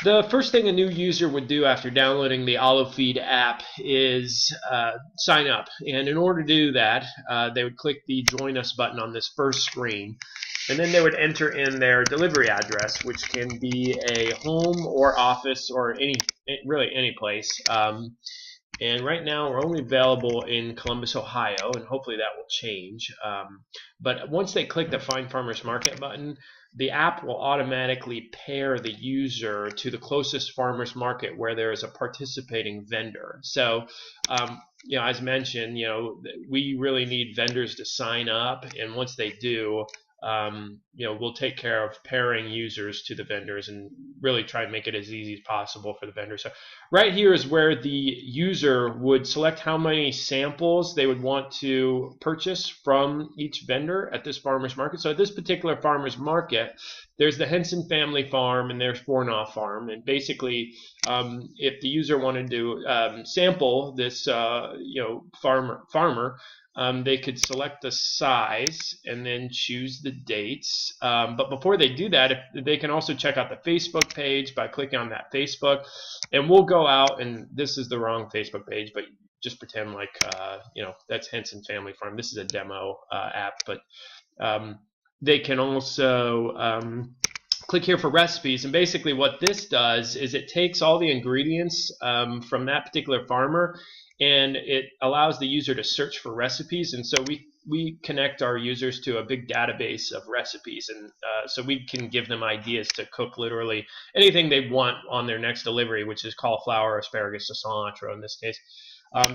The first thing a new user would do after downloading the Allofeed app is sign up. And in order to do that, they would click the Join Us button on this first screen. And then they would enter in their delivery address, which can be a home or office or really any place. And right now we're only available in Columbus, Ohio, and hopefully that will change. But once they click the Find Farmers Market button, the app will automatically pair the user to the closest farmers market where there is a participating vendor. So, as mentioned, we really need vendors to sign up, and once they do, we'll take care of pairing users to the vendors and really try and make it as easy as possible for the vendor. So right here is where the user would select how many samples they would want to purchase from each vendor at this farmer's market. So at this particular farmer's market, there's the Henson family farm and there's Fornoff farm. And basically, if the user wanted to sample this, farmer, they could select the size and then choose the dates. But before they do that, they can also check out the Facebook page by clicking on that Facebook. And we'll go out, and this is the wrong Facebook page, but just pretend like, that's Henson Family Farm. This is a demo app, but they can also click here for recipes. And basically what this does is it takes all the ingredients from that particular farmer, and it allows the user to search for recipes. And so we connect our users to a big database of recipes, and so we can give them ideas to cook literally anything they want on their next delivery, which is cauliflower, asparagus, or cilantro in this case.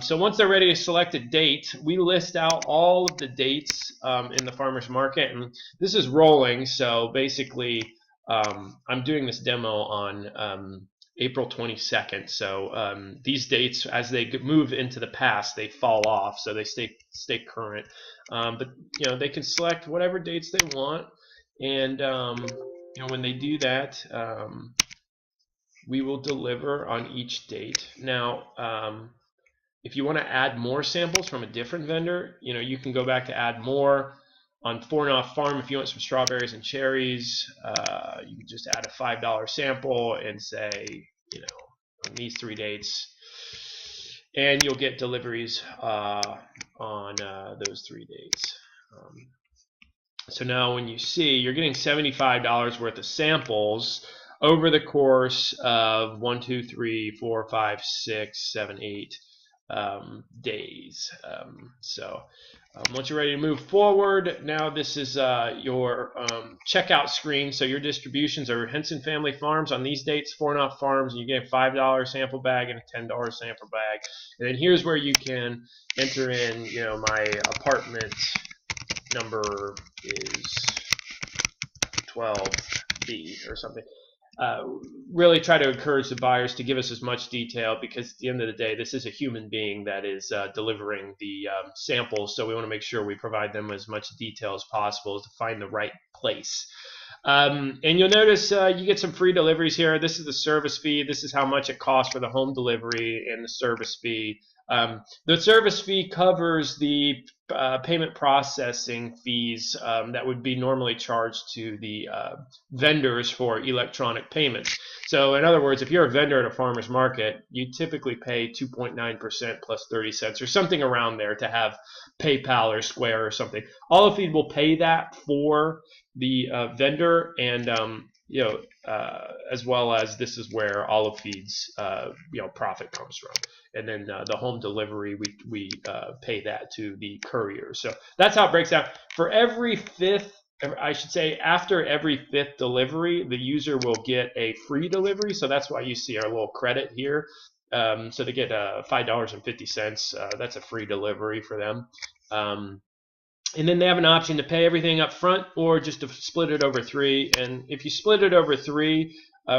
So once they're ready to select a date, we list out all of the dates in the farmer's market, and this is rolling. So basically, I'm doing this demo on April 22nd. So these dates, as they move into the past, they fall off, so they stay current. But they can select whatever dates they want, and when they do that, we will deliver on each date. Now, if you want to add more samples from a different vendor, you can go back to add more. On Fornoff Farm, if you want some strawberries and cherries, you can just add a $5 sample and say, on these 3 dates, and you'll get deliveries on those 3 dates. So now when you see, you're getting $75 worth of samples over the course of 1, 2, 3, 4, 5, 6, 7, 8 days. Once you're ready to move forward, now this is your checkout screen. So your distributions are Henson Family Farms on these dates, Fornoff Farms, and you get a $5 sample bag and a $10 sample bag. And then here's where you can enter in, my apartment number is 12B or something. Really try to encourage the buyers to give us as much detail, because at the end of the day, this is a human being that is delivering the samples, so we want to make sure we provide them as much detail as possible to find the right place. And you'll notice you get some free deliveries here. This is the service fee. This is how much it costs for the home delivery and the service fee. The service fee covers the payment processing fees that would be normally charged to the vendors for electronic payments. So in other words, if you're a vendor at a farmer's market, you typically pay 2.9% plus 30 cents or something around there to have PayPal or Square or something. Allofeed will pay that for the vendor, and as well as this is where Allofeed's profit comes from. And then the home delivery, we pay that to the courier. So that's how it breaks down. For every fifth, I should say, after every fifth delivery, the user will get a free delivery. So that's why you see our little credit here. So they get $5.50. That's a free delivery for them. And then they have an option to pay everything up front or just to split it over 3. And if you split it over 3,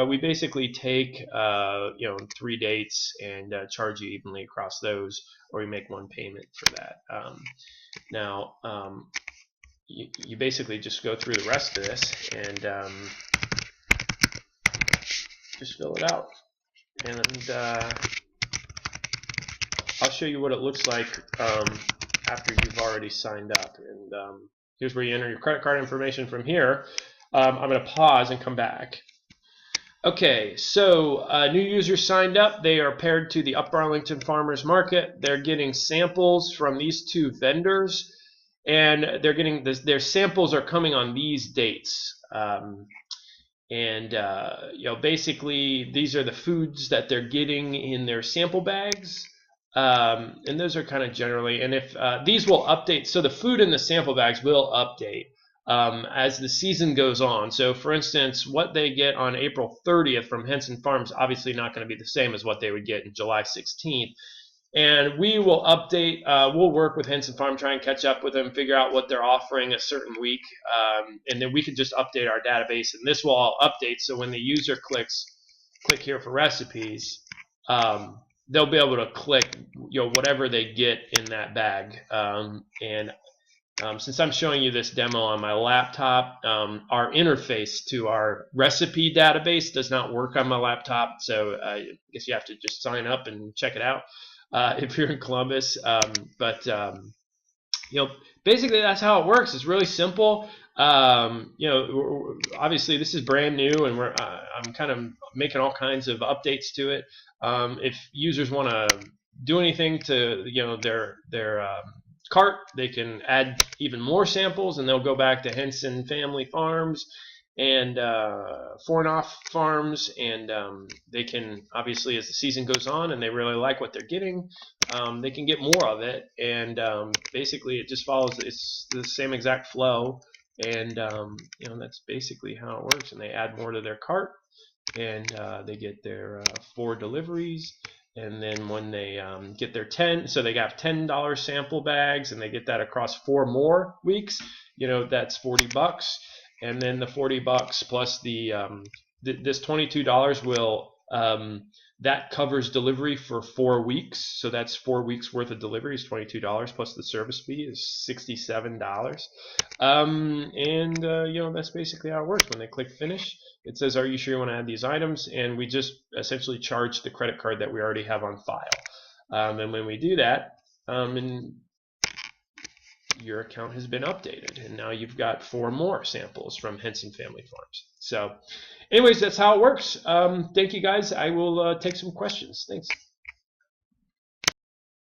we basically take 3 dates and charge you evenly across those, or we make one payment for that. Now, you basically just go through the rest of this and just fill it out. And I'll show you what it looks like after you've already signed up. And here's where you enter your credit card information from here. I'm going to pause and come back. Okay, so new users signed up. They are paired to the Up Arlington Farmers Market. They're getting samples from these two vendors, and they're getting this, their samples are coming on these dates. And basically, these are the foods that they're getting in their sample bags. And those are kind of generally, and if these will update, so the food in the sample bags will update as the season goes on. So, for instance, what they get on April 30th from Henson Farms obviously not going to be the same as what they would get in July 16th. And we will update. We'll work with Henson Farm, try and catch up with them, figure out what they're offering a certain week, and then we can just update our database. And this will all update. So when the user click here for recipes, they'll be able to click whatever they get in that bag. Since I'm showing you this demo on my laptop, our interface to our recipe database does not work on my laptop, so I guess you have to just sign up and check it out if you're in Columbus. Basically that's how it works. It's really simple. Obviously this is brand new, and I'm kind of making all kinds of updates to it. If users want to do anything to their cart, they can add even more samples, and they'll go back to Henson Family Farms and Fornoff Farms, and they can, obviously, as the season goes on and they really like what they're getting, they can get more of it. And basically it just follows, it's the same exact flow, and that's basically how it works. And they add more to their cart, and they get their 4 deliveries. And then when they get their 10, so they got $10 sample bags, and they get that across 4 more weeks, that's $40. And then the $40 plus the this $22 will that covers delivery for 4 weeks. So that's 4 weeks worth of delivery is $22 plus the service fee is $67. That's basically how it works. When they click finish, it says, "Are you sure you want to add these items?" And we just essentially charge the credit card that we already have on file. And when we do that, and your account has been updated, and now you've got 4 more samples from Henson Family Farms. So anyways, that's how it works. Thank you guys. I will take some questions. Thanks.